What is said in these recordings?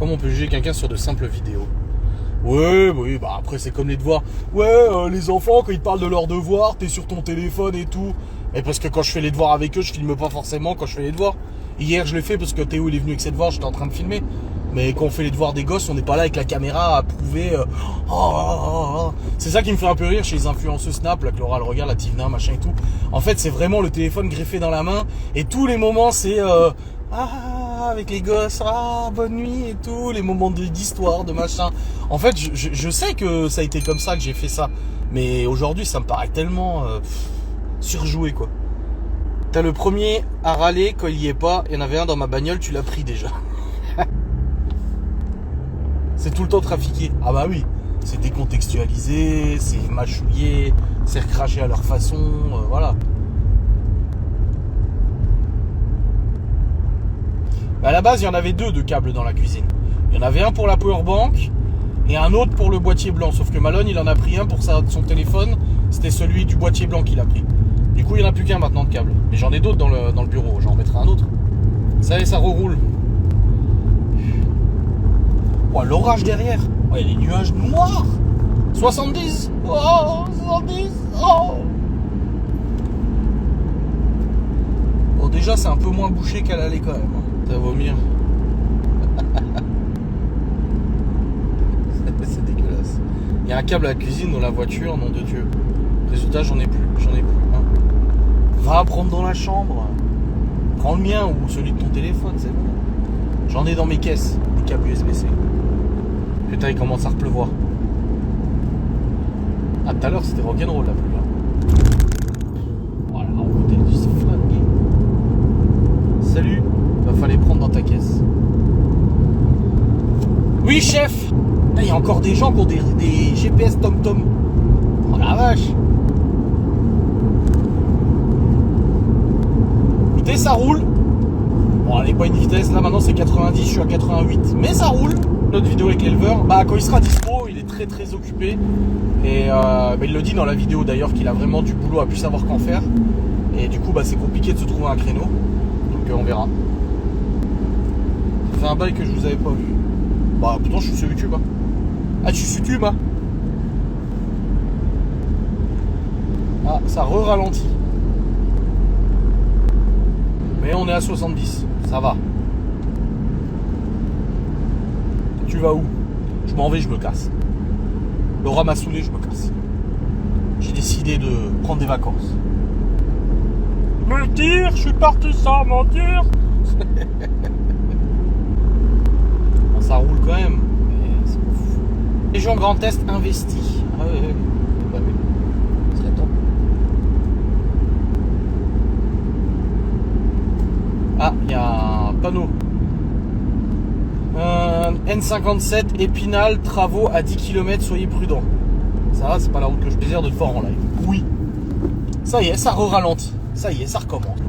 Comment on peut juger quelqu'un sur de simples vidéos? Ouais, oui, bah après c'est comme les devoirs. Ouais, les enfants, quand ils te parlent de leurs devoirs, t'es sur ton téléphone et tout. Et parce que quand je fais les devoirs avec eux, je filme pas forcément quand je fais les devoirs. Hier, je l'ai fait parce que Théo, il est venu avec ses devoirs, j'étais en train de filmer. Mais quand on fait les devoirs des gosses, on n'est pas là avec la caméra à prouver... C'est ça qui me fait un peu rire chez les influenceux Snap, là, que Laura le regarde, la Tivna, machin et tout. En fait, c'est vraiment le téléphone greffé dans la main. Et tous les moments, c'est... avec les gosses, bonne nuit et tout, les moments d'histoire, de machin. En fait, je sais que ça a été comme ça que j'ai fait ça. Mais aujourd'hui, ça me paraît tellement surjoué, quoi. T'as le premier à râler quand il y est pas. Il y en avait un dans ma bagnole, tu l'as pris déjà. C'est tout le temps trafiqué. Ah bah oui, c'est décontextualisé, c'est mâchouillé, c'est recraché à leur façon, voilà. À la base, il y en avait deux de câbles dans la cuisine. Il y en avait un pour la powerbank et un autre pour le boîtier blanc. Sauf que Malone, il en a pris un pour son téléphone. C'était celui du boîtier blanc qu'il a pris. Du coup, il n'y en a plus qu'un maintenant de câble. Mais j'en ai d'autres dans le bureau. J'en mettrai un autre. Ça y est, ça reroule. Oh, l'orage derrière. Oh, il y a des nuages noirs. 70. Oh, 70. Oh. Bon, déjà, c'est un peu moins bouché qu'à l'aller quand même. Ça va vomir. C'est dégueulasse. Il y a un câble à la cuisine dans la voiture, nom de Dieu. Résultat, j'en ai plus. Hein. Va prendre dans la chambre. Prends le mien ou celui de ton téléphone, c'est bon. J'en ai dans mes caisses, des câbles USB-C. Putain, il commence à repleuvoir. Ah, tout à l'heure, c'était rock'n'roll la pluie. Voilà, on est du flingué. Salut. Va falloir prendre dans ta caisse. Oui, chef. Il y a encore des gens qui ont des GPS TomTom. Oh la vache. Écoutez, ça roule. Bon, elle n'est pas une vitesse. Là, maintenant, c'est 90. Je suis à 88. Mais ça roule. Notre vidéo avec l'éleveur. Bah, quand il sera dispo, il est très très occupé. Et il le dit dans la vidéo d'ailleurs qu'il a vraiment du boulot à plus savoir qu'en faire. Et du coup, bah, c'est compliqué de se trouver un créneau. Donc, on verra. Ça fait un bail que je vous avais pas vu. Bah pourtant je suis sur YouTube. Hein. Ah, tu suis sur YouTube, hein. Ah, ça re-ralentit. Mais on est à 70. Ça va. Tu vas où? Je m'en vais, je me casse. Laura m'a saoulé, je me casse. J'ai décidé de prendre des vacances. Mentir, je suis parti sans mentir. Ça roule quand même. C'est pas fou. Région Grand Est investie. Ah oui. Bah oui. C'est temps. Ah, il y a un panneau. N57, Épinal, travaux à 10 km, soyez prudents. Ça va, c'est pas la route que je plaisir de te voir en live. Oui. Ça y est, ça re-ralentit. Ça y est, ça recommence.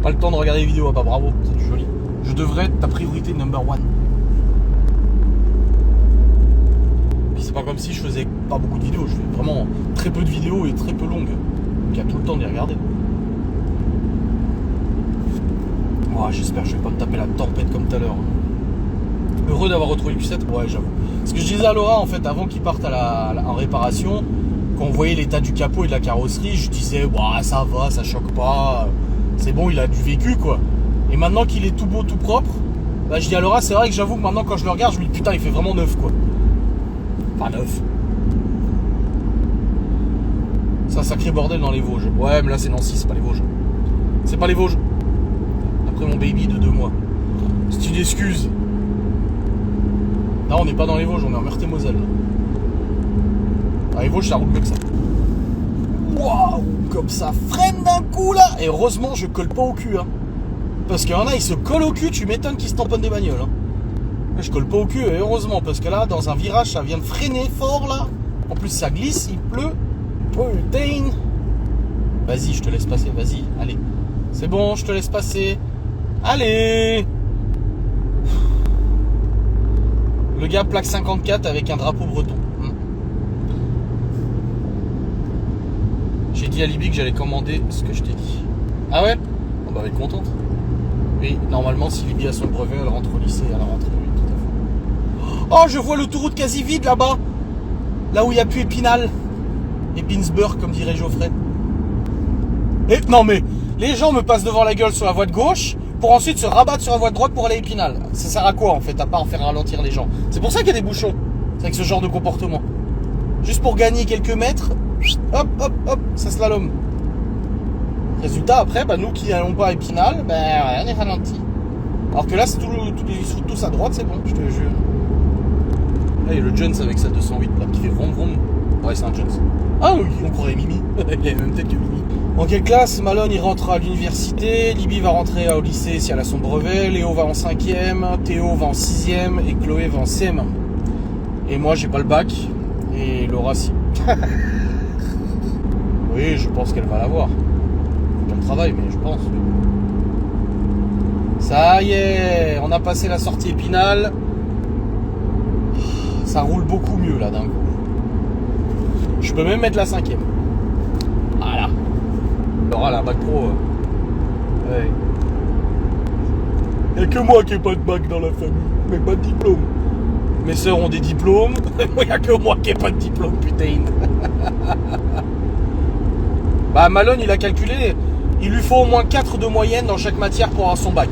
Pas le temps de regarder les vidéos, bah bravo, c'est du joli. Je devrais être ta priorité number one. Puis c'est pas comme si je faisais pas beaucoup de vidéos, je fais vraiment très peu de vidéos et très peu longues. Donc il y a tout le temps de les regarder. Oh, j'espère que je vais pas me taper la tempête comme tout à l'heure. Heureux d'avoir retrouvé le Q7, ouais j'avoue. Ce que je disais à Laura en fait avant qu'il parte en réparation, quand on voyait l'état du capot et de la carrosserie, je disais ouais ça va, ça choque pas. C'est bon, il a du vécu quoi. Et maintenant qu'il est tout beau, tout propre, bah je dis à Laura, c'est vrai que j'avoue que maintenant quand je le regarde, je me dis putain, il fait vraiment neuf quoi. Enfin neuf. C'est un sacré bordel dans les Vosges. Ouais, mais là c'est Nancy, c'est pas les Vosges. C'est pas les Vosges. Après mon baby de 2 mois. C'est une excuse. Là on n'est pas dans les Vosges, on est en Meurthe-et-Moselle. Ah, les Vosges ça roule mieux que ça. Waouh, comme ça freine d'un coup là. Et heureusement je colle pas au cul hein. Parce qu'il y en a ils se collent au cul, tu m'étonnes qu'ils se tamponnent des bagnoles hein. Je colle pas au cul et heureusement parce que là dans un virage ça vient de freiner fort là. En plus ça glisse, il pleut. Putain. Vas-y je te laisse passer, vas-y, allez. C'est bon, je te laisse passer. Allez. Le gars plaque 54 avec un drapeau breton. J'ai dit à Libby que j'allais commander ce que je t'ai dit. Ah ouais? Oh bah elle est contente. Oui, normalement, si Libye a son brevet, elle rentre au lycée à la rentrée. Oui, tout à fait. Oh, je vois l'autoroute quasi vide là-bas. Là où il n'y a plus Épinal. Epinsburg, comme dirait Geoffrey. Et non mais, les gens me passent devant la gueule sur la voie de gauche pour ensuite se rabattre sur la voie de droite pour aller à Épinal. Ça sert à quoi en fait, à part faire ralentir les gens? C'est pour ça qu'il y a des bouchons. C'est avec ce genre de comportement. Juste pour gagner quelques mètres, hop, hop, hop, ça slalom. Résultat, après, nous qui n'allons pas à Épinal, on est ralenti. Alors que là, c'est ils sont tous à droite, c'est bon, je te jure. Là, il y a le Jones avec sa 208 là, qui fait vroom vroom. Ouais, c'est un Jones. Ah oui, on croirait Mimi. Il a la même tête que Mimi. En quelle classe? Malone, il rentre à l'université. Libby va rentrer au lycée si elle a son brevet. Léo va en 5e. Théo va en 6e. Et Chloé va en CM1. Et moi, j'ai pas le bac. Et Laura, si. Oui, je pense qu'elle va l'avoir. Faut qu'elle travaille, mais je pense. Ça y est, on a passé la sortie Épinal. Ça roule beaucoup mieux là d'un coup. Je peux même mettre la 5e. Voilà. Laura, la bac pro. Ouais. Il n'y a que moi qui n'ai pas de bac dans la famille. Mais pas de diplôme. Mes sœurs ont des diplômes. Il n'y a que moi qui n'ai pas de diplôme, putain. Malone, il a calculé. Il lui faut au moins 4 de moyenne dans chaque matière pour avoir son bac.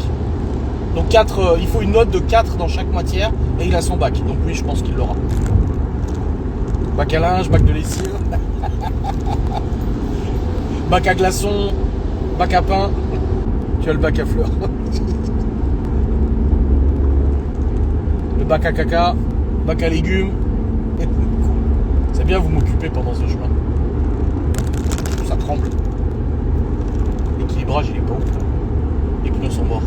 Donc 4, il faut une note de 4 dans chaque matière. Et il a son bac. Donc oui, je pense qu'il l'aura. Bac à linge, bac de lessive. Bac à glaçons. Bac à pain. Tu as le bac à fleurs. Le bac à caca. Bac à légumes. C'est bien, vous m'occupez pendant ce chemin. Ça tremble. L'équilibrage, il est pas ouf. Les pneus sont morts.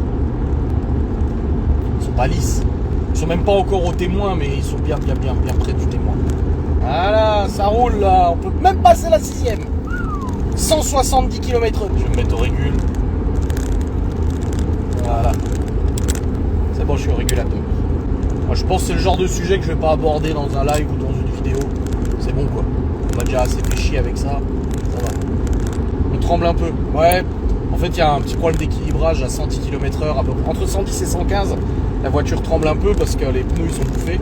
Ils sont pas lisses. Ils sont même pas encore au témoin, mais ils sont bien près du témoin. Voilà, ça roule là. On peut même passer la 6e. 170 km/h. Je vais me mettre au régule. Voilà. C'est bon, je suis au régulateur. Moi, je pense que c'est le genre de sujet que je vais pas aborder dans un live ou dans une vidéo. C'est bon quoi. On m'a déjà assez fait chier avec ça. Ça va. On tremble un peu. Ouais. En fait, il y a un petit problème d'équilibrage à 110 km/h. Entre 110 et 115, la voiture tremble un peu parce que les pneus ils sont bouffés.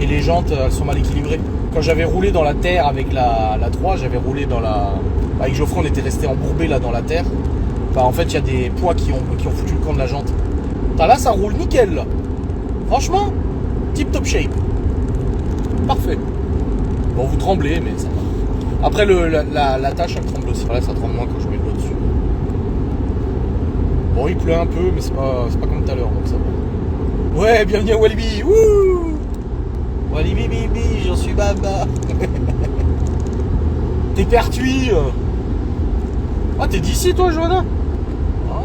Et les jantes, elles sont mal équilibrées. Quand j'avais roulé dans la terre avec la 3, j'avais roulé dans la... Avec Geoffrey, on était resté embourbé là dans la terre. En fait, il y a des poids qui ont foutu le camp de la jante. Là, ça roule nickel là. Franchement, tip top shape. Parfait. Bon, vous tremblez, mais ça va. Après, la tâche, elle tremble aussi. Là, ça tremble moins quand je mets le doigt dessus. Bon, il pleut un peu, mais c'est pas comme tout à l'heure, donc ça va. Ouais, bienvenue à Walibi. Wouh! Walibi, bibi, j'en suis baba. T'es Pertuis. Ah, t'es d'ici, toi, Johanna? Oh.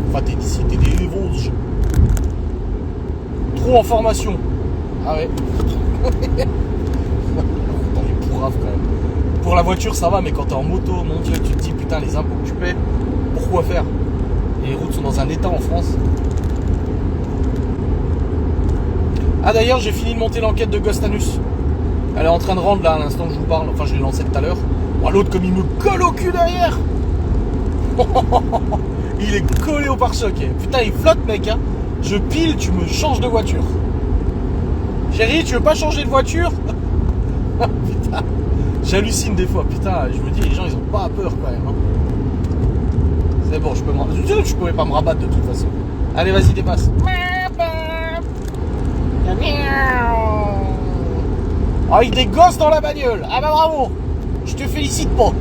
Enfin, t'es d'ici, t'es des Vosges. Trop en formation. Ah ouais. Dans les pourraves, quand même. Pour la voiture, ça va, mais quand t'es en moto, mon Dieu, tu te dis, putain, les impôts que tu paies, pourquoi faire? Les routes sont dans un état en France. Ah d'ailleurs, j'ai fini de monter l'enquête de Ghostanus. Elle est en train de rendre là à l'instant que je vous parle. Enfin, je l'ai lancée tout à l'heure. Oh, l'autre, comme il me colle au cul derrière. Il est collé au pare-choc. Putain, il flotte, mec. Hein. Je pile, tu me changes de voiture. Chérie, tu veux pas changer de voiture? Putain, j'hallucine des fois. Putain, je me dis, les gens, ils ont pas peur quand même. Hein. C'est bon, je pouvais pas me rabattre de toute façon. Allez, vas-y, dépasse. Ah, il y a des gosses dans la bagnole. Ah bah bravo. Je te félicite pas.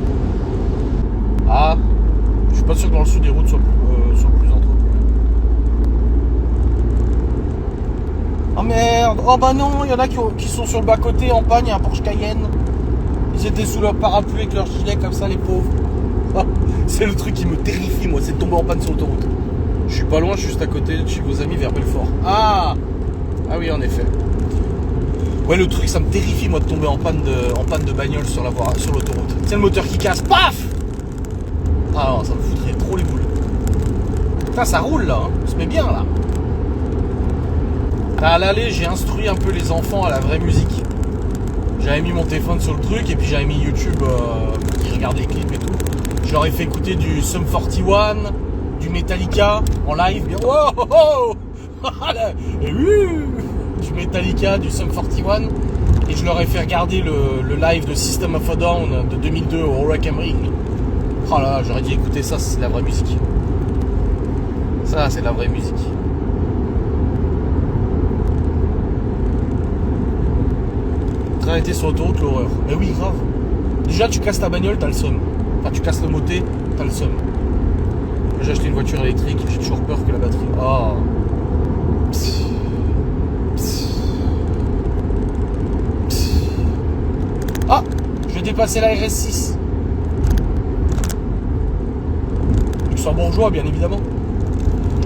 Ah, je suis pas sûr que dans le sud des routes soit plus entretenues. Oh merde. Oh bah non, il y en a qui sont sur le bas-côté en panne, il y a un Porsche Cayenne. Ils étaient sous leur parapluie avec leur gilet comme ça, les pauvres. C'est le truc qui me terrifie, moi, c'est de tomber en panne sur l'autoroute. Je suis pas loin, je suis juste à côté de chez vos amis vers Belfort. Ah oui, en effet. Ouais, le truc, ça me terrifie, moi, de tomber en panne de bagnole sur l'autoroute. C'est le moteur qui casse, paf. Ah non, ça me foutrait trop les boules. Putain, ça roule, là. Hein. On se met bien, là. À l'aller, j'ai instruit un peu les enfants à la vraie musique. J'avais mis mon téléphone sur le truc, et puis j'avais mis YouTube pour qu'ils regardent les clips et tout. Je leur ai fait écouter du Sum 41, du Metallica en live. Oh, oh, oh et du Metallica, du Sum 41. Et je leur ai fait regarder le live de System of a Down de 2002 au Rock am Ring. Oh là là, j'aurais dit écoutez ça, c'est la vraie musique. Ça, c'est la vraie musique. Arrêter sur l'autoroute, l'horreur. Mais oui, grave. Déjà, tu casses ta bagnole, t'as le seum. Enfin, tu casses le moté, t'as le seum. J'ai acheté une voiture électrique, j'ai toujours peur que la batterie... Oh. Psst. Psst. Psst. Ah, je vais dépasser la RS6. Luxembourgeois, bien évidemment.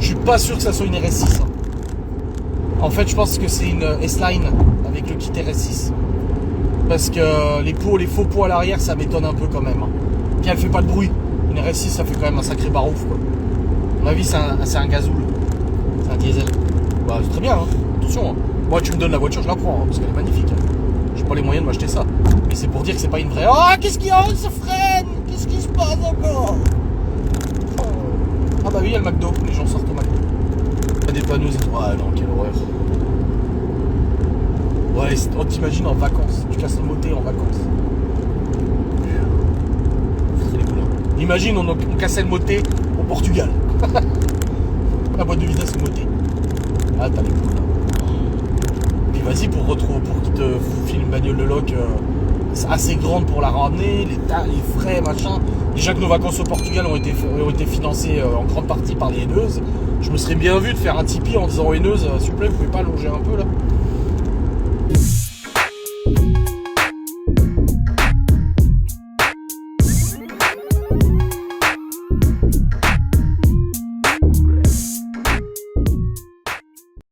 Je suis pas sûr que ça soit une RS6. En fait, je pense que c'est une S-Line avec le kit RS6. Parce que les faux pots à l'arrière, ça m'étonne un peu quand même. Puis elle fait pas de bruit. Une RS6, ça fait quand même un sacré barouf, quoi. À mon avis, c'est un gazoul. C'est un diesel. Bah, c'est très bien, hein. Attention, hein. Moi, tu me donnes la voiture, je la prends, hein, parce qu'elle est magnifique. Hein. J'ai pas les moyens de m'acheter ça. Mais c'est pour dire que c'est pas une vraie. Oh, qu'est-ce qu'il y a? Ça freine. Qu'est-ce qui se passe encore? Oh. Ah bah oui, il y a le McDo. Les gens sortent au McDo. La dépanneuse et tout. Ah non, quelle horreur. Ouais, on t'imagine en vacances. Tu casses le moté en vacances. Imagine, on cassait le moté au Portugal. La boîte de vitesse au moté. Ah, t'as les poules. Puis vas-y pour qu'il te file une bagnole de loc assez grande pour la ramener, les frais, machin. Déjà que nos vacances au Portugal ont été financées en grande partie par les haineuses. Je me serais bien vu de faire un Tipeee en disant aux haineuses, s'il vous plaît, vous pouvez pas allonger un peu là.